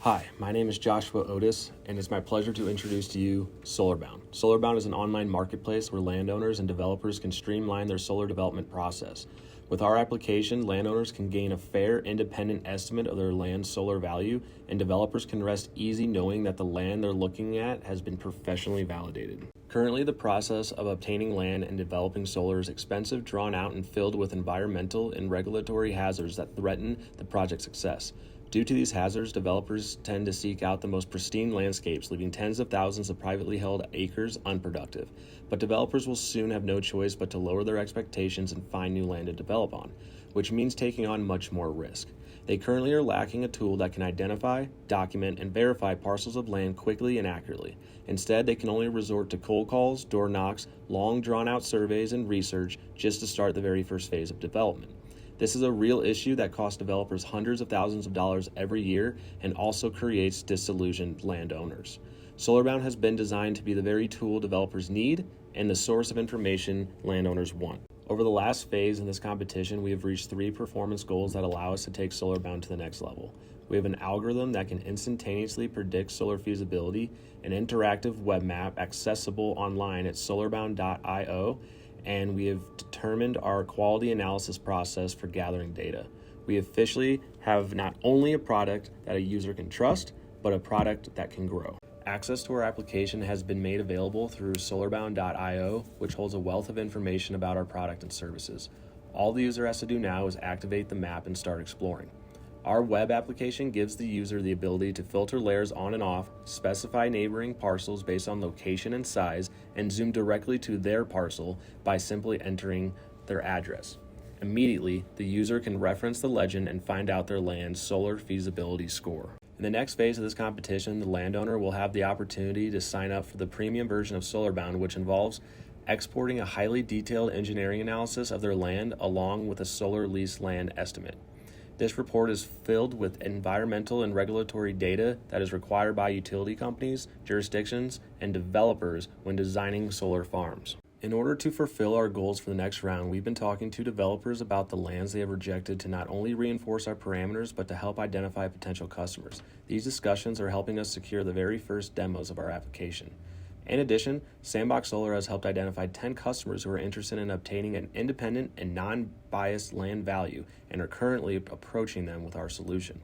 Hi, my name is Joshua Otis, and it's my pleasure to introduce to you SolarBound. SolarBound is an online marketplace where landowners and developers can streamline their solar development process. With our application, landowners can gain a fair, independent estimate of their land's solar value, and developers can rest easy knowing that the land they're looking at has been professionally validated. Currently, the process of obtaining land and developing solar is expensive, drawn out, and filled with environmental and regulatory hazards that threaten the project's success. Due to these hazards, developers tend to seek out the most pristine landscapes, leaving tens of thousands of privately held acres unproductive. But developers will soon have no choice but to lower their expectations and find new land to develop on, which means taking on much more risk. They currently are lacking a tool that can identify, document, and verify parcels of land quickly and accurately. Instead, they can only resort to cold calls, door knocks, long drawn-out surveys, and research just to start the very first phase of development. This is a real issue that costs developers hundreds of thousands of dollars every year and also creates disillusioned landowners. SolarBound has been designed to be the very tool developers need and the source of information landowners want. Over the last phase in this competition, we have reached 3 performance goals that allow us to take SolarBound to the next level. We have an algorithm that can instantaneously predict solar feasibility, an interactive web map accessible online at solarbound.io, and we have determined our quality analysis process for gathering data. We officially have not only a product that a user can trust, but a product that can grow. Access to our application has been made available through solarbound.io, which holds a wealth of information about our product and services. All the user has to do now is activate the map and start exploring. Our web application gives the user the ability to filter layers on and off, specify neighboring parcels based on location and size, and zoom directly to their parcel by simply entering their address. Immediately, the user can reference the legend and find out their land's solar feasibility score. In the next phase of this competition, the landowner will have the opportunity to sign up for the premium version of SolarBound, which involves exporting a highly detailed engineering analysis of their land along with a solar lease land estimate. This report is filled with environmental and regulatory data that is required by utility companies, jurisdictions, and developers when designing solar farms. In order to fulfill our goals for the next round, we've been talking to developers about the lands they have rejected to not only reinforce our parameters, but to help identify potential customers. These discussions are helping us secure the very first demos of our application. In addition, Sandbox Solar has helped identify 10 customers who are interested in obtaining an independent and non-biased land value and are currently approaching them with our solution.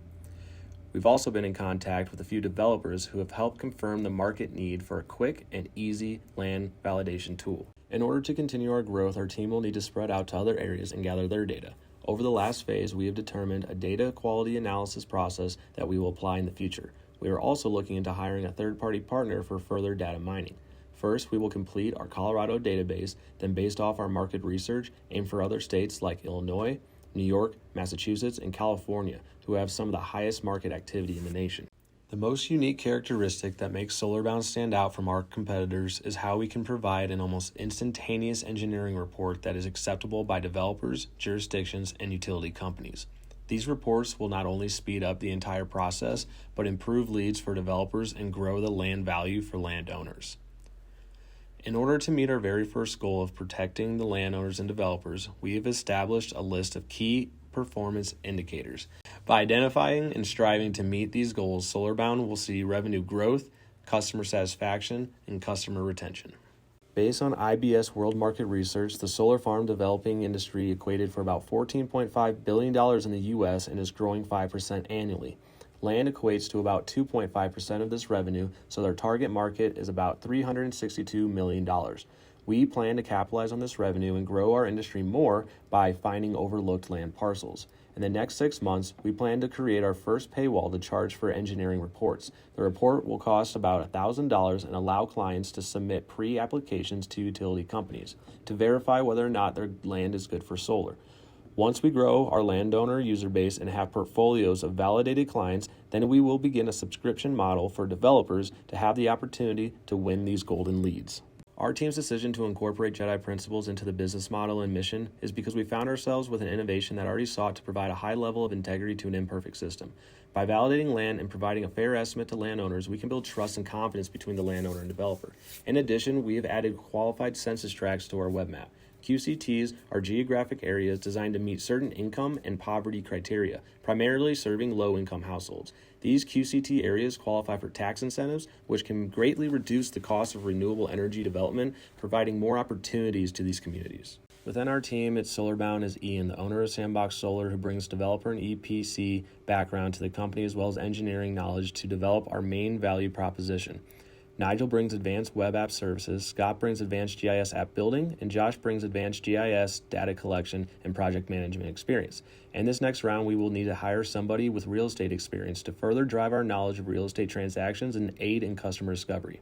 We've also been in contact with a few developers who have helped confirm the market need for a quick and easy land validation tool. In order to continue our growth, our team will need to spread out to other areas and gather their data. Over the last phase, we have determined a data quality analysis process that we will apply in the future. We are also looking into hiring a third-party partner for further data mining. First, we will complete our Colorado database, then based off our market research, aim for other states like Illinois, New York, Massachusetts, and California, who have some of the highest market activity in the nation. The most unique characteristic that makes SolarBound stand out from our competitors is how we can provide an almost instantaneous engineering report that is acceptable by developers, jurisdictions, and utility companies. These reports will not only speed up the entire process, but improve leads for developers and grow the land value for landowners. In order to meet our very first goal of protecting the landowners and developers, we have established a list of key performance indicators. By identifying and striving to meet these goals, SolarBound will see revenue growth, customer satisfaction, and customer retention. Based on IBS World Market Research, the solar farm developing industry equated for about $14.5 billion in the U.S. and is growing 5% annually. Land equates to about 2.5% of this revenue, so their target market is about $362 million. We plan to capitalize on this revenue and grow our industry more by finding overlooked land parcels. In the next 6 months, we plan to create our first paywall to charge for engineering reports. The report will cost about $1,000 and allow clients to submit pre-applications to utility companies to verify whether or not their land is good for solar. Once we grow our landowner user base and have portfolios of validated clients, then we will begin a subscription model for developers to have the opportunity to win these golden leads. Our team's decision to incorporate Jedi principles into the business model and mission is because we found ourselves with an innovation that already sought to provide a high level of integrity to an imperfect system. By validating land and providing a fair estimate to landowners, we can build trust and confidence between the landowner and developer. In addition, we have added qualified census tracts to our web map. QCTs are geographic areas designed to meet certain income and poverty criteria, primarily serving low-income households. These QCT areas qualify for tax incentives, which can greatly reduce the cost of renewable energy development, providing more opportunities to these communities. Within our team at SolarBound is Ian, the owner of Sandbox Solar, who brings developer and EPC background to the company as well as engineering knowledge to develop our main value proposition. Nigel brings advanced web app services, Scott brings advanced GIS app building, and Josh brings advanced GIS data collection and project management experience. In this next round, we will need to hire somebody with real estate experience to further drive our knowledge of real estate transactions and aid in customer discovery.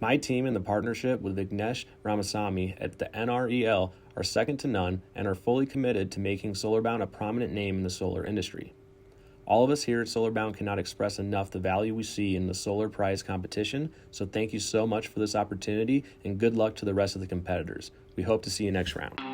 My team in the partnership with Vignesh Ramasamy at the NREL are second to none and are fully committed to making SolarBound a prominent name in the solar industry. All of us here at SolarBound cannot express enough the value we see in the solar prize competition, so thank you so much for this opportunity and good luck to the rest of the competitors. We hope to see you next round.